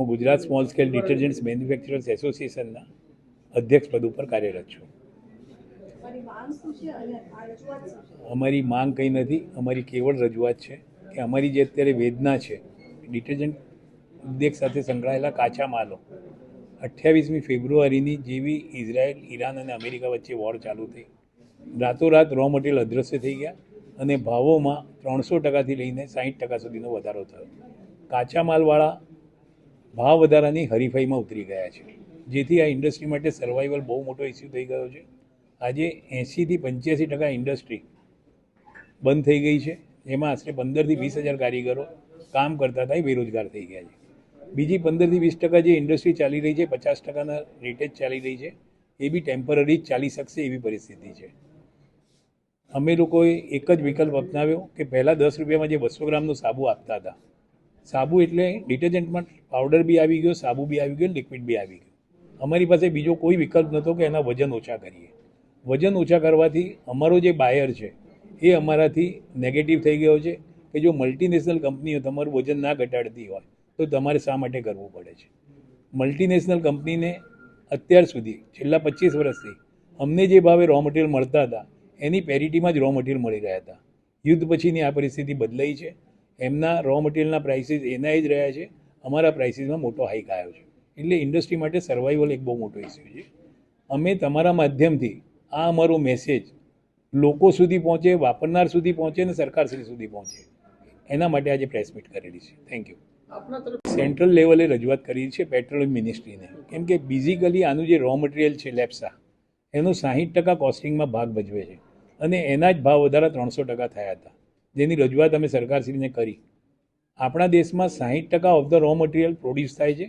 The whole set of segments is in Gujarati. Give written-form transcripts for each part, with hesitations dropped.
હું ગુજરાત સ્મોલ સ્કેલ ડિટર્જન્ટ્સ મેન્યુફેક્ચરર્સ એસોસિએશનના અધ્યક્ષ પદ ઉપર કાર્યરત છું. અમારી માંગ કંઈ નથી, અમારી કેવળ રજૂઆત છે કે અમારી જે અત્યારે વેદના છે ડિટર્જન્ટ ઉદ્યોગ સાથે સંકળાયેલા કાચા માલો 28મી ફેબ્રુઆરીની જેવી ઇઝરાયલ, ઈરાન અને અમેરિકા વચ્ચે વોર ચાલુ થઈ, રાતોરાત રો મટીરિયલ અદૃશ્ય થઈ ગયા અને ભાવોમાં 300%થી લઈને 60% સુધીનો વધારો થયો. કાચા માલવાળા ભાવ વધારાની હરીફાઈમાં ઉતરી ગયા છે, જેથી આ ઇન્ડસ્ટ્રી માટે સર્વાઈવલ બહુ મોટો ઇસ્યુ થઈ ગયો છે. આજે 80થી 85% ઇન્ડસ્ટ્રી બંધ થઈ ગઈ છે, જેમાં આશરે 15થી 20,000 કારીગરો કામ કરતા હતા, બેરોજગાર થઈ ગયા છે. બીજી 15થી 20% જે ઇન્ડસ્ટ્રી ચાલી રહી છે, 50%ના રેટે જ ચાલી રહી છે, એ બી ટેમ્પરરી જ ચાલી શકશે એવી પરિસ્થિતિ છે. અમે લોકોએ એક જ વિકલ્પ અપનાવ્યો કે પહેલાં 10 રૂપિયામાં જે 200 ગ્રામનો સાબુ આપતા હતા, સાબુ એટલે ડિટર્જન્ટમાં પાવડર બી આવી ગયો, સાબુ બી આવી ગયો, લિક્વિડ બી આવી ગયું. અમારી પાસે બીજો કોઈ વિકલ્પ નહોતો કે એના વજન ઓછા કરીએ. વજન ઓછા કરવાથી અમારો જે બાયર છે એ અમારાથી નેગેટિવ થઈ ગયો છે કે જો મલ્ટીનેશનલ કંપનીઓ તમારું વજન ના ઘટાડતી હોય તો તમારે શા માટે કરવું પડે છે. મલ્ટીનેશનલ કંપનીને અત્યાર સુધી છેલ્લા 25 વર્ષથી અમને જે ભાવે રો મટીરિયલ મળતા હતા એની પેરિટીમાં જ રો મટીરિયલ મળી રહ્યા હતા. યુદ્ધ પછીની આ પરિસ્થિતિ બદલાઈ છે. એમના રો મટીરિયલના પ્રાઇસીસ એના જ રહ્યા છે, અમારા પ્રાઇસીસમાં મોટો હાઈક આવ્યો છે. એટલે ઇન્ડસ્ટ્રી માટે સર્વાઈવલ એક બહુ મોટો ઇસ્યુ છે. અમે તમારા માધ્યમથી આ અમારો મેસેજ લોકો સુધી પહોંચે, વાપરનાર સુધી પહોંચે અને સરકારશ્રી સુધી પહોંચે, એના માટે આજે પ્રેસ મીટ કરેલી છે. Thank you. સેન્ટ્રલ લેવલે રજૂઆત કરી છે પેટ્રોલિયમ મિનિસ્ટ્રીને, કેમ કે બેઝિકલી આનું જે રો મટીરિયલ છે લેપ્સા, એનો 60% કોસ્ટિંગમાં ભાગ ભજવે છે અને એના જ ભાવ વધારા 300% થયા હતા, જેની રજૂઆત અમે સરકારશ્રીને કરી. આપણા દેશમાં 60% of the raw material produce થાય છે,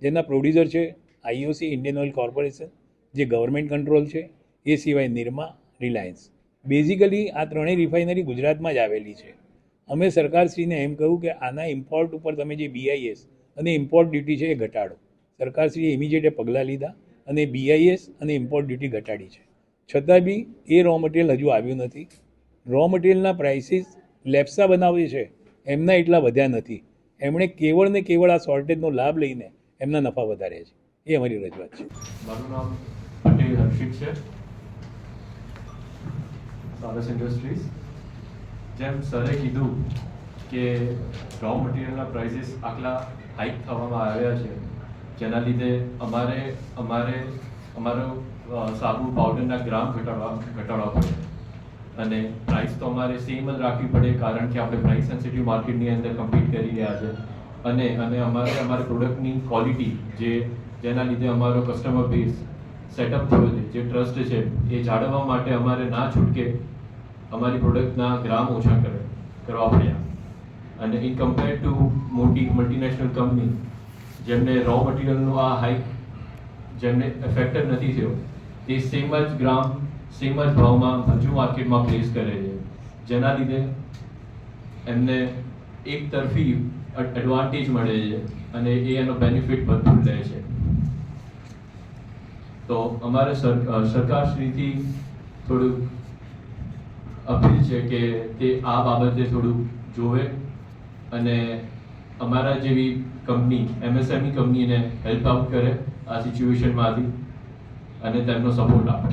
જેના પ્રોડ્યુસર છે આઈઓસી, ઇન્ડિયન ઓઇલ કોર્પોરેશન, જે ગવર્મેન્ટ કંટ્રોલ છે, એ સિવાય નિરમા, રિલાયન્સ. બેઝિકલી આ ત્રણેય રિફાઇનરી ગુજરાતમાં જ આવેલી છે. અમે સરકારશ્રીને એમ કહ્યું કે આના ઇમ્પોર્ટ ઉપર તમે જે BIS અને ઇમ્પોર્ટ ડ્યુટી છે એ ઘટાડો. સરકારશ્રીએ ઇમિડિયેટ પગલાં લીધા અને BIS અને ઇમ્પોર્ટ ડ્યુટી ઘટાડી છે. છતાં બી એ રો મટીરિયલ હજુ આવ્યું નથી. રો મટીરિયલના પ્રાઇસીસ લેપ્સા બનાવે છે એમના એટલા વધ્યા નથી. એમણે કેવળ ને કેવળ આ શોર્ટેજનો લાભ લઈને એમના નફા વધારે છે. એ અમારી રજૂઆત છે. મારું નામ પટેલ હર્ષિત છે, સારસ ઇન્ડસ્ટ્રીઝ. જેમ સરે કીધું કે રો મટીરિયલના પ્રાઇસીસ આટલા હાઈક થવામાં આવ્યા છે, જેના લીધે અમારો સાબુ પાવડરના ગ્રામ ઘટાડવા પડે અને પ્રાઇસ તો અમારે સેમ જ રાખવી પડે, કારણ કે આપણે પ્રાઇસ સેન્સિટિવ માર્કેટની અંદર કમ્પીટ કરી રહ્યા છે અને અમારે પ્રોડક્ટની ક્વોલિટી જેના લીધે અમારો કસ્ટમર બેઝ સેટઅપ થયો છે, જે ટ્રસ્ટ છે, એ જાળવવા માટે અમારે ના છૂટકે અમારી પ્રોડક્ટના ગ્રામ ઓછા કરવા પડ્યા. અને ઇન કમ્પેર ટુ મોટી મલ્ટીનેશનલ કંપની જેમને રો મટીરિયલનો આ હાઈક જેમને એફેક્ટ જ નથી થયો, તે સેમ જ ગ્રામ સેમ જ ભાવમાં હજુ માર્કેટમાં પ્લેસ કરે છે, જેના લીધે એમને એક તરફી એડવાન્ટેજ મળે છે અને એનો બેનિફિટ બધું લે છે. તો અમારે સરકારશ્રીથી થોડુંક અપીલ છે કે તે આ બાબતે થોડુંક જોવે અને અમારા જેવી કંપની MSME કંપનીને હેલ્પ આઉટ કરે આ સિચ્યુએશનમાંથી અને તેમનો સપોર્ટ આપે.